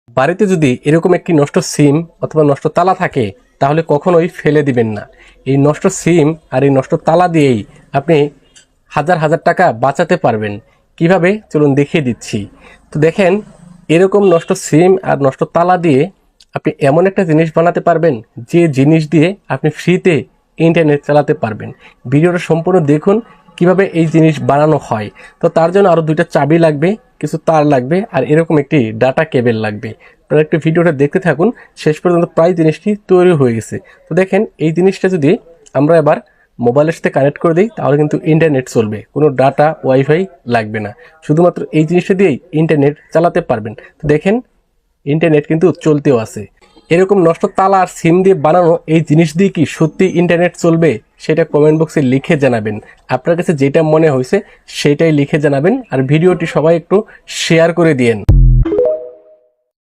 বাড়িতে যদি এরকম একটি নষ্ট সিম অথবা নষ্ট তালা থাকে তাহলে কখনোই ফেলে দিবেন না। এই নষ্ট সিম আর এই নষ্ট তালা দিয়েই আপনি হাজার হাজার টাকা বাঁচাতে পারবেন। কিভাবে চলুন দেখিয়ে দিচ্ছি। তো দেখেন, এরকম নষ্ট সিম আর নষ্ট তালা দিয়ে আপনি এমন একটা জিনিস বানাতে পারবেন যে জিনিস দিয়ে আপনি ফ্রিতে ইন্টারনেট চালাতে পারবেন। ভিডিওটা সম্পূর্ণ দেখুন কিভাবে এই জিনিস বানানো হয়। তো তার জন্য আরও দুইটা চাবি লাগবে, কিছু তার লাগবে আর এরকম একটি ডাটা কেবল লাগবে। আপনারা একটু ভিডিওটা দেখতে থাকুন, শেষ পর্যন্ত প্রায় জিনিসটি তৈরি হয়ে গেছে। তো দেখেন, এই জিনিসটা যদি আমরা এবার মোবাইলের সাথে কানেক্ট করে দিই তাহলে কিন্তু ইন্টারনেট চলবে, কোনো ডাটা ওয়াইফাই লাগবে না। শুধুমাত্র এই জিনিসটা দিয়েই ইন্টারনেট চালাতে পারবেন। তো দেখেন, ইন্টারনেট কিন্তু চলতেও আছে। এরকম নষ্ট তালা আর সিম দিয়ে বানানো এই জিনিস দিয়ে কি সত্যি ইন্টারনেট চলবে সেটা কমেন্ট বক্সে লিখে জানাবেন। আপনার কাছে যেটা মনে হয়েছে সেটাই লিখে জানাবেন আর ভিডিওটি সবাই একটু শেয়ার করে দিয়েন।